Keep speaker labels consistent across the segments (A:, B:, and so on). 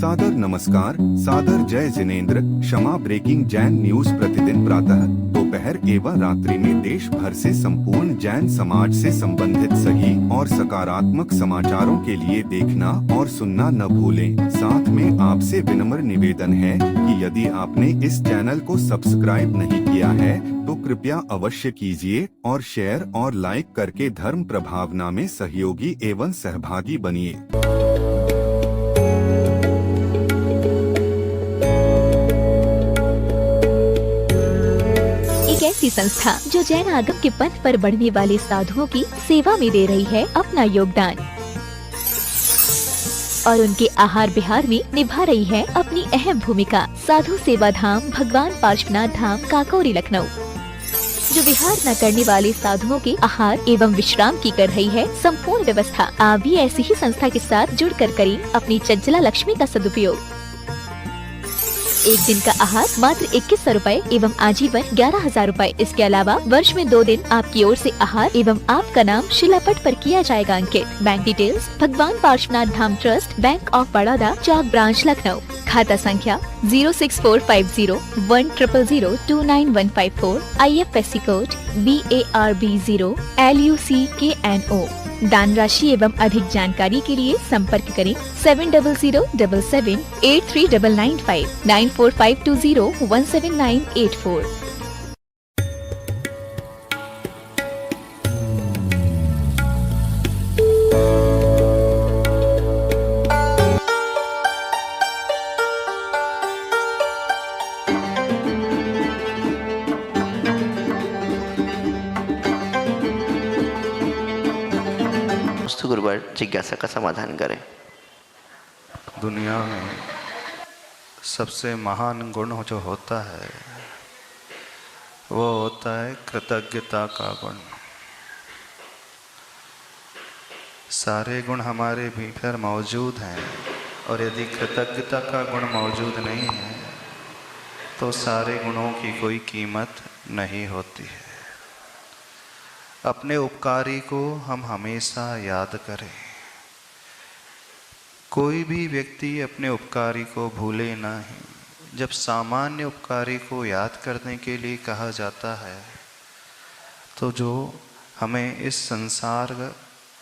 A: सादर नमस्कार, सादर जय जिनेंद्र। क्षमा ब्रेकिंग जैन न्यूज प्रतिदिन प्रातः दोपहर एवं रात्रि में देश भर से संपूर्ण जैन समाज से संबंधित सही और सकारात्मक समाचारों के लिए देखना और सुनना न भूलें। साथ में आपसे विनम्र निवेदन है कि यदि आपने इस चैनल को सब्सक्राइब नहीं किया है तो कृपया अवश्य कीजिए और शेयर और लाइक करके धर्म प्रभावना में सहयोगी एवं सहभागी बनिए।
B: ऐसी संस्था जो जैन आगम के पथ पर बढ़ने वाले साधुओं की सेवा में दे रही है अपना योगदान और उनके आहार विहार में निभा रही है अपनी अहम भूमिका। साधु सेवा धाम भगवान पार्श्वनाथ धाम काकोरी लखनऊ जो विहार न करने वाले साधुओं के आहार एवं विश्राम की कर रही है संपूर्ण व्यवस्था। आप भी ऐसी ही संस्था के साथ जुड़कर करें अपनी चंचला लक्ष्मी का सदुपयोग। एक दिन का आहार मात्र 2100 रूपए एवं आजीवन 11,000 रूपए। इसके अलावा वर्ष में 2 दिन आपकी ओर से आहार एवं आपका नाम शिलापट पर किया जाएगा अंकित। Bank details Bhagwan Parshvanath Dham trust, bank of Baroda, Chowk branch Lucknow. खाता संख्या 064501000291154। IFSC code BARB0 LUCKNO। दान राशि एवं अधिक जानकारी के लिए संपर्क करें 7007783995 9452017984।
C: गुरुवार जिज्ञासा का समाधान करें।
D: दुनिया में सबसे महान गुण जो होता है वो होता है कृतज्ञता का गुण। सारे गुण हमारे भीतर मौजूद हैं और यदि कृतज्ञता का गुण मौजूद नहीं है तो सारे गुणों की कोई कीमत नहीं होती है। अपने उपकारी को हम हमेशा याद करें। कोई भी व्यक्ति अपने उपकारी को भूले नहीं। जब सामान्य उपकारी को याद करने के लिए कहा जाता है तो जो हमें इस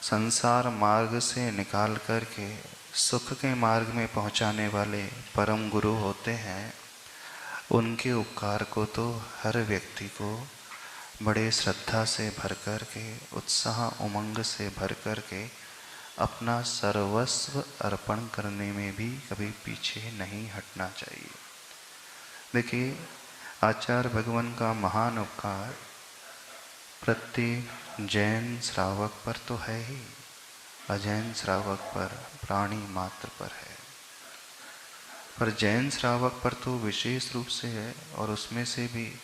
D: संसार मार्ग से निकाल करके सुख के मार्ग में पहुंचाने वाले परम गुरु होते हैं, उनके उपकार को तो हर व्यक्ति को बड़े श्रद्धा से भर कर के, उत्साह उमंग से भर कर के अपना सर्वस्व अर्पण करने में भी कभी पीछे नहीं हटना चाहिए। देखिए, आचार्य भगवान का महान उपकार प्रत्येक जैन श्रावक पर तो है ही, अजैन श्रावक पर, प्राणी मात्र पर है, पर जैन श्रावक पर तो विशेष रूप से है। और उसमें से भी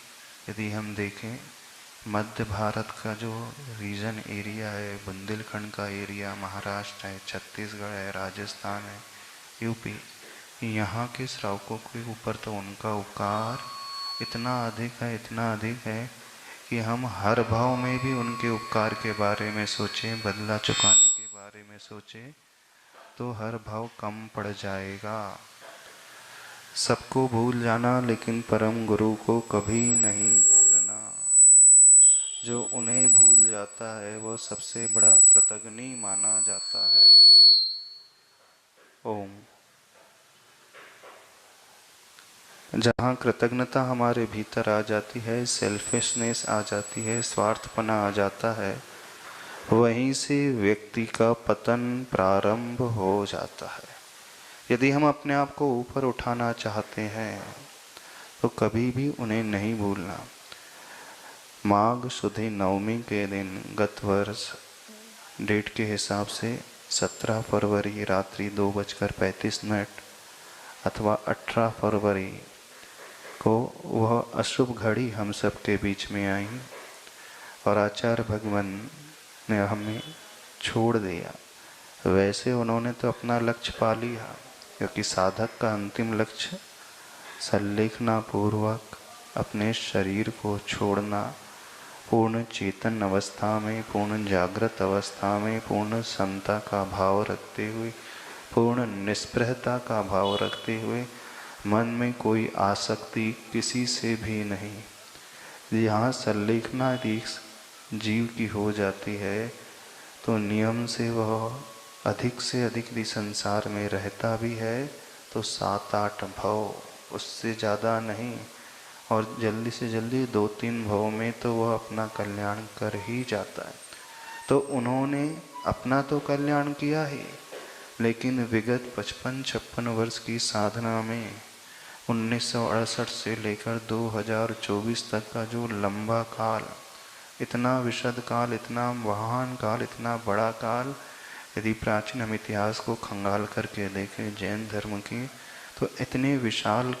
D: यदि हम देखें, मध्य भारत का जो रीजन एरिया है, बुंदेलखंड का एरिया, महाराष्ट्र है, छत्तीसगढ़ है, राजस्थान है, यूपी, यहाँ के श्रावकों के ऊपर तो उनका उपकार इतना अधिक है कि हम हर भाव में भी उनके उपकार के बारे में सोचें, बदला चुकाने के बारे में सोचें तो हर भाव कम पड़ जाएगा। सबको भूल जाना लेकिन परम गुरु को कभी नहीं भूलना। जो उन्हें भूल जाता है वो सबसे बड़ा कृतघ्नी माना जाता है। ओम। जहाँ कृतज्ञता हमारे भीतर आ जाती है, सेल्फिशनेस आ जाती है, स्वार्थपना आ जाता है, वहीं से व्यक्ति का पतन प्रारंभ हो जाता है। यदि हम अपने आप को ऊपर उठाना चाहते हैं तो कभी भी उन्हें नहीं भूलना। माघ शुद्धि नवमी के दिन गत वर्ष डेट के हिसाब से 17 फरवरी रात्रि 2:35 अथवा 18 फरवरी को वह अशुभ घड़ी हम सब के बीच में आई और आचार्य भगवान ने हमें छोड़ दिया। वैसे उन्होंने तो अपना लक्ष्य पा लिया, क्योंकि साधक का अंतिम लक्ष्य संलेखना पूर्वक अपने शरीर को छोड़ना, पूर्ण चेतन अवस्था में, पूर्ण जागृत अवस्था में, पूर्ण समता का भाव रखते हुए पूर्ण निस्पृहता का भाव रखते हुए मन में कोई आसक्ति किसी से भी नहीं। यहाँ संलेखना यदि जीव की हो जाती है तो नियम से वह अधिक से अधिक यदि संसार में रहता भी है तो 7-8 भव, उससे ज़्यादा नहीं, और जल्दी से जल्दी 2-3 भव में तो वह अपना कल्याण कर ही जाता है। तो उन्होंने अपना तो कल्याण किया ही, लेकिन विगत 55-56 वर्ष की साधना में 1968 से लेकर 2024 तक का जो लंबा काल, इतना विशद काल, इतना महान काल, इतना बड़ा काल, यदि प्राचीन हम इतिहास को खंगाल करके देखें जैन धर्म की, तो इतने विशाल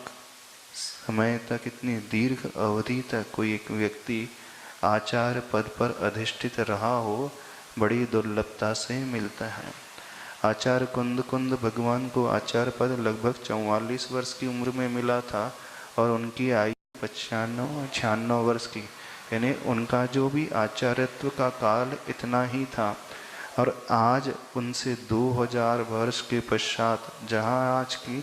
D: समय तक, इतनी दीर्घ अवधि तक कोई एक व्यक्ति आचार्य पद पर अधिष्ठित रहा हो, बड़ी दुर्लभता से मिलता है। आचार्य कुंद भगवान को आचार्य पद लगभग 44 वर्ष की उम्र में मिला था और उनकी आयु 95-96 वर्ष की, यानी उनका जो भी आचार्यत्व का काल इतना ही था। और आज उनसे 2000 वर्ष के पश्चात जहाँ आज की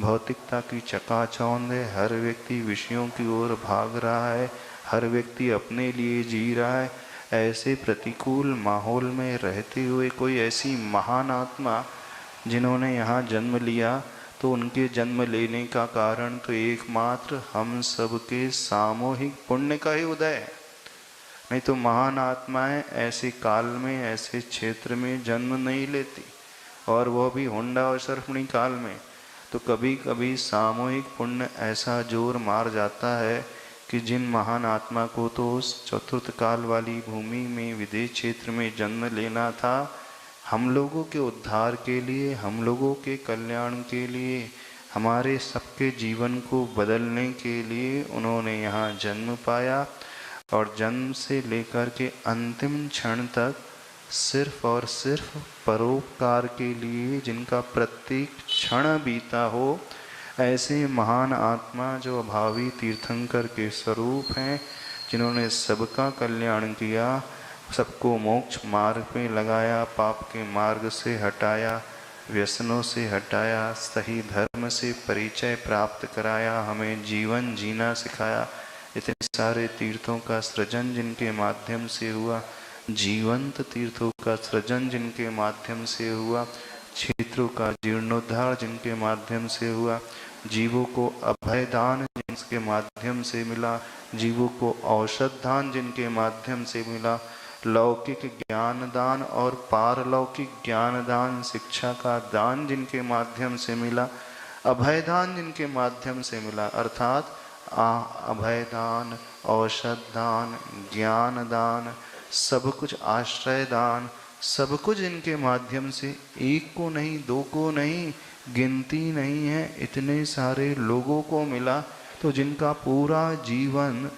D: भौतिकता की चकाचौंध है, हर व्यक्ति विषयों की ओर भाग रहा है, हर व्यक्ति अपने लिए जी रहा है, ऐसे प्रतिकूल माहौल में रहते हुए कोई ऐसी महान आत्मा जिन्होंने यहाँ जन्म लिया, तो उनके जन्म लेने का कारण तो एकमात्र हम सबके सामूहिक पुण्य का ही उदय है। नहीं तो महान आत्माएं ऐसे काल में, ऐसे क्षेत्र में जन्म नहीं लेती, और वह भी होंडा और सर्पणी काल में। तो कभी कभी सामूहिक पुण्य ऐसा जोर मार जाता है कि जिन महान आत्मा को तो उस चतुर्थ काल वाली भूमि में, विदेश क्षेत्र में जन्म लेना था, हम लोगों के उद्धार के लिए, हम लोगों के कल्याण के लिए, हमारे सबके जीवन को बदलने के लिए उन्होंने यहाँ जन्म पाया। और जन्म से लेकर के अंतिम क्षण तक सिर्फ और सिर्फ परोपकार के लिए, जिनका प्रत्येक क्षण बीता हो, ऐसे महान आत्मा जो अभावी तीर्थंकर के स्वरूप हैं, जिन्होंने सबका कल्याण किया, सबको मोक्ष मार्ग पे लगाया, पाप के मार्ग से हटाया, व्यसनों से हटाया, सही धर्म से परिचय प्राप्त कराया, हमें जीवन जीना सिखाया। इतने सारे तीर्थों का सृजन जिनके माध्यम से हुआ, जीवंत तीर्थों का सृजन जिनके माध्यम से हुआ, क्षेत्रों का जीर्णोद्धार जिनके माध्यम से हुआ, जीवों को अभयदान जिनके माध्यम से मिला, जीवों को औषध दान जिनके माध्यम से मिला, लौकिक ज्ञान दान और पारलौकिक ज्ञान दान, शिक्षा का दान जिनके माध्यम से मिला, अभयदान जिनके माध्यम से मिला, अर्थात अभयदान, औषध दान, ज्ञान दान, सब कुछ, आश्रय दान, सब कुछ इनके माध्यम से, एक को नहीं, दो को नहीं, गिनती नहीं है, इतने सारे लोगों को मिला। तो जिनका पूरा जीवन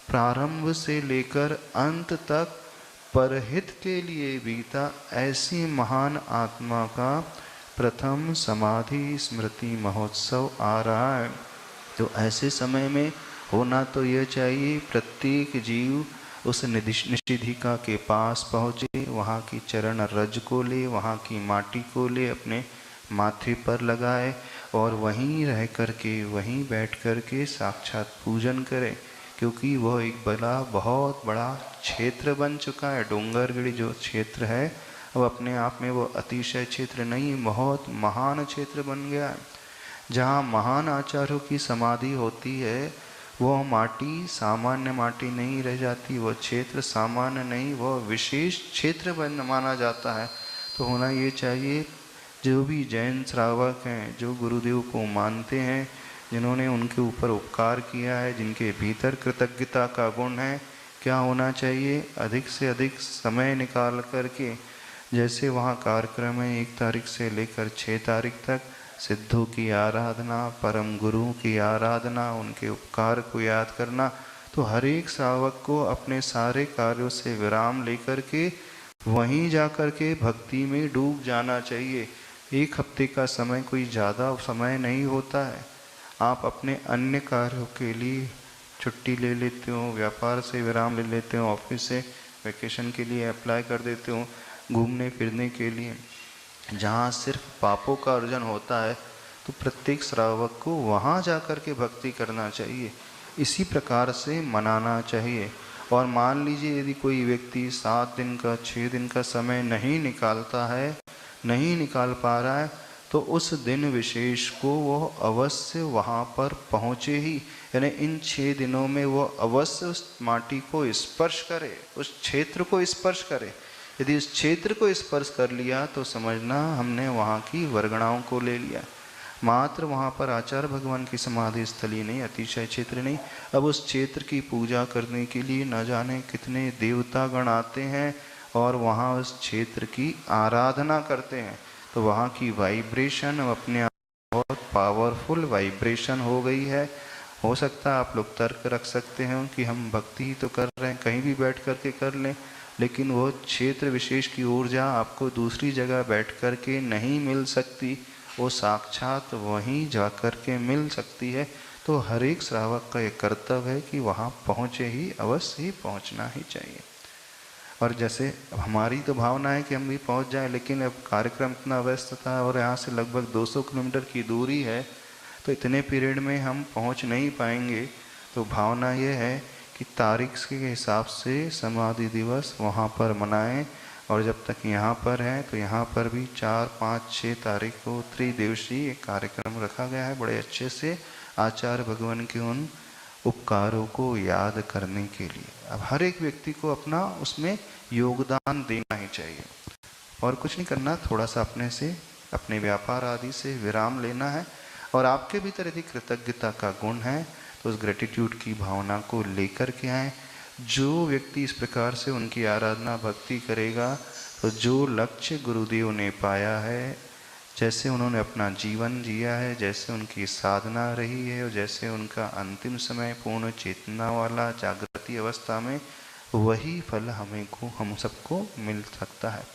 D: प्रारंभ से लेकर अंत तक परहित के लिए बीता, ऐसी महान आत्मा का प्रथम समाधि स्मृति महोत्सव आ रहा है। तो ऐसे समय में होना तो यह चाहिए, प्रत्येक जीव उस निषिद्धिका के पास पहुँचे, वहाँ की चरण रज को ले, वहाँ की माटी को ले, अपने माथे पर लगाए और वहीं रह कर के, वहीं बैठ कर के साक्षात पूजन करे, क्योंकि वह एक बहुत बड़ा क्षेत्र बन चुका है। डोंगरगढ़ी जो क्षेत्र है, अब अपने आप में वो अतिशय क्षेत्र नहीं, बहुत महान क्षेत्र बन गया है। जहाँ महान आचार्यों की समाधि होती है, वह माटी सामान्य माटी नहीं रह जाती, वह क्षेत्र सामान्य नहीं, वह विशेष क्षेत्र बन माना जाता है। तो होना ये चाहिए, जो भी जैन श्रावक हैं, जो गुरुदेव को मानते हैं, जिन्होंने उनके ऊपर उपकार किया है, जिनके भीतर कृतज्ञता का गुण है, क्या होना चाहिए, अधिक से अधिक समय निकाल करके, जैसे वहाँ कार्यक्रम है 1 तारीख से लेकर 6 तारीख तक, सिद्धों की आराधना, परम गुरु की आराधना, उनके उपकार को याद करना। तो हर एक श्रावक को अपने सारे कार्यों से विराम लेकर के वहीं जाकर के भक्ति में डूब जाना चाहिए। 1 हफ्ते का समय कोई ज़्यादा समय नहीं होता है। आप अपने अन्य कार्यों के लिए छुट्टी ले लेते हो, व्यापार से विराम ले लेते हो, ऑफिस से वैकेशन के लिए अप्लाई कर देते हो, घूमने फिरने के लिए, जहाँ सिर्फ पापों का अर्जन होता है, तो प्रत्येक श्रावक को वहाँ जाकर के भक्ति करना चाहिए, इसी प्रकार से मनाना चाहिए। और मान लीजिए यदि कोई व्यक्ति 7 दिन का 6 दिन का समय नहीं निकालता है, नहीं निकाल पा रहा है, तो उस दिन विशेष को वो अवश्य वहाँ पर पहुँचे ही, यानी इन 6 दिनों में वो अवश्य उस माटी को स्पर्श करे, उस क्षेत्र को स्पर्श करे। यदि उस क्षेत्र को स्पर्श कर लिया तो समझना हमने वहाँ की वर्गणाओं को ले लिया। मात्र वहाँ पर आचार्य भगवान की समाधि स्थली नहीं, अतिशय क्षेत्र नहीं। अब उस क्षेत्र की पूजा करने के लिए न जाने कितने देवतागण आते हैं और वहाँ उस क्षेत्र की आराधना करते हैं। तो वहाँ की वाइब्रेशन अपने आप बहुत पावरफुल वाइब्रेशन हो गई है। हो सकता है आप लोग तर्क रख सकते हैं कि हम भक्ति ही तो कर रहे हैं, कहीं भी बैठ कर के कर लें, लेकिन वो क्षेत्र विशेष की ऊर्जा आपको दूसरी जगह बैठ कर के नहीं मिल सकती, वो साक्षात वहीं जा कर के मिल सकती है। तो हर एक श्रावक का ये कर्तव्य है कि वहाँ पहुँचे ही, अवश्य ही पहुँचना ही चाहिए। और जैसे हमारी तो भावना है कि हम भी पहुँच जाएं, लेकिन अब कार्यक्रम इतना व्यस्त था और यहाँ से लगभग 200 किलोमीटर की दूरी है, तो इतने पीरियड में हम पहुँच नहीं पाएंगे। तो भावना ये है कि तारीख के हिसाब से समाधि दिवस वहाँ पर मनाएं। और जब तक यहाँ पर है तो यहाँ पर भी 4, 5, 6 तारीख को त्रिदिवसीय कार्यक्रम रखा गया है, बड़े अच्छे से आचार्य भगवान के उन उपकारों को याद करने के लिए। अब हर एक व्यक्ति को अपना उसमें योगदान देना ही चाहिए और कुछ नहीं करना, थोड़ा सा अपने से, अपने व्यापार आदि से विराम लेना है। और आपके भीतर यदि कृतज्ञता का गुण है तो उस ग्रेटिट्यूड की भावना को लेकर के आएँ। जो व्यक्ति इस प्रकार से उनकी आराधना भक्ति करेगा, तो जो लक्ष्य गुरुदेव ने पाया है, जैसे उन्होंने अपना जीवन जिया है, जैसे उनकी साधना रही है और जैसे उनका अंतिम समय पूर्ण चेतना वाला जागृति अवस्था में, वही फल हम सबको मिल सकता है।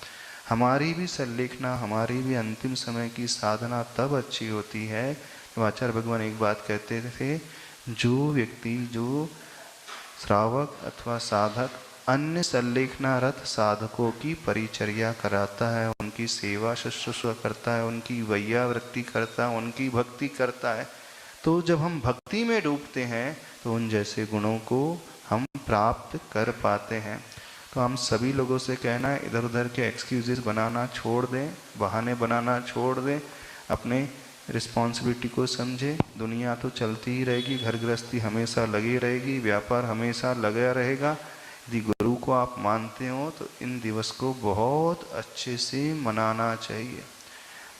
D: हमारी भी संलेखना, हमारी भी अंतिम समय की साधना तब अच्छी होती है। तो आचार्य भगवान एक बात कहते थे, जो व्यक्ति, जो श्रावक अथवा साधक अन्य संलेखनारत साधकों की परिचर्या कराता है, उनकी सेवा शुश्रूषा करता है, उनकी वैयावृत्ति करता है, उनकी भक्ति करता है, तो जब हम भक्ति में डूबते हैं तो उन जैसे गुणों को हम प्राप्त कर पाते हैं। तो हम सभी लोगों से कहना है, इधर उधर के एक्सक्यूजेस बनाना छोड़ दें, बहाने बनाना छोड़ दें, अपने रिस्पॉन्सिबिलिटी को समझे। दुनिया तो चलती ही रहेगी, घर गृहस्थी हमेशा लगी रहेगी, व्यापार हमेशा लगा रहेगा। यदि गुरु को आप मानते हो तो इन दिवस को बहुत अच्छे से मनाना चाहिए।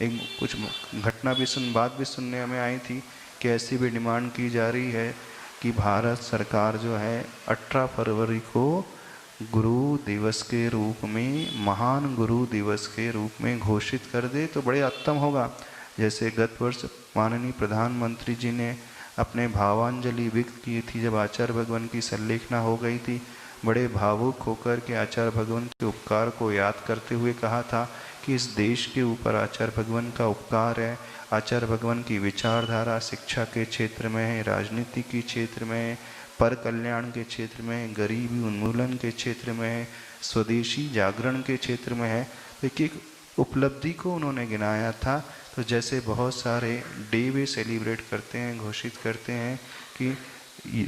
D: एक कुछ घटना भी बात भी सुनने में आई थी कि ऐसी भी डिमांड की जा रही है कि भारत सरकार जो है 18 फरवरी को गुरु दिवस के रूप में, महान गुरु दिवस के रूप में घोषित कर दे, तो बड़े उत्तम होगा। जैसे गत वर्ष माननीय प्रधानमंत्री जी ने अपने भावांजलि व्यक्त की थी, जब आचार्य भगवान की संलेखना हो गई थी, बड़े भावुक होकर के आचार्य भगवान के उपकार को याद करते हुए कहा था कि इस देश के ऊपर आचार्य भगवान का उपकार है। आचार्य भगवान की विचारधारा शिक्षा के क्षेत्र में है, राजनीति के क्षेत्र में है, पर कल्याण के क्षेत्र में है, गरीबी उन्मूलन के क्षेत्र में है, स्वदेशी जागरण के क्षेत्र में है। तो एक उपलब्धि को उन्होंने गिनाया था। तो जैसे बहुत सारे डे वे सेलिब्रेट करते हैं, घोषित करते हैं कि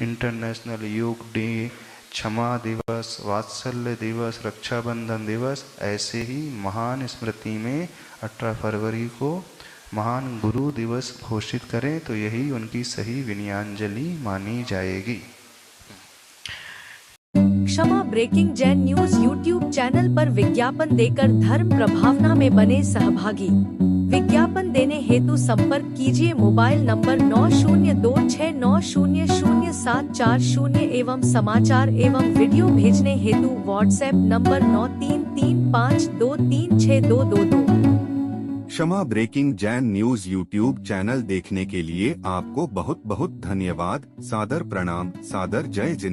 D: इंटरनेशनल योग डे, क्षमा दिवस, वात्सल्य दिवस, रक्षाबंधन दिवस, ऐसे ही महान स्मृति में 18 फरवरी को महान गुरु दिवस घोषित करें, तो यही उनकी सही विनयाञ्जलि मानी जाएगी।
E: Kshama breaking Jain news YouTube channel पर विज्ञापन देकर धर्म प्रभावना में बने सहभागी। विज्ञापन देने हेतु संपर्क कीजिए मोबाइल नंबर 9026900740 एवं समाचार एवं वीडियो भेजने हेतु WhatsApp number 9335236222।
A: Kshama breaking Jain news YouTube channel देखने के लिए आपको बहुत बहुत धन्यवाद। सादर प्रणाम, सादर जय जिनेंद्र।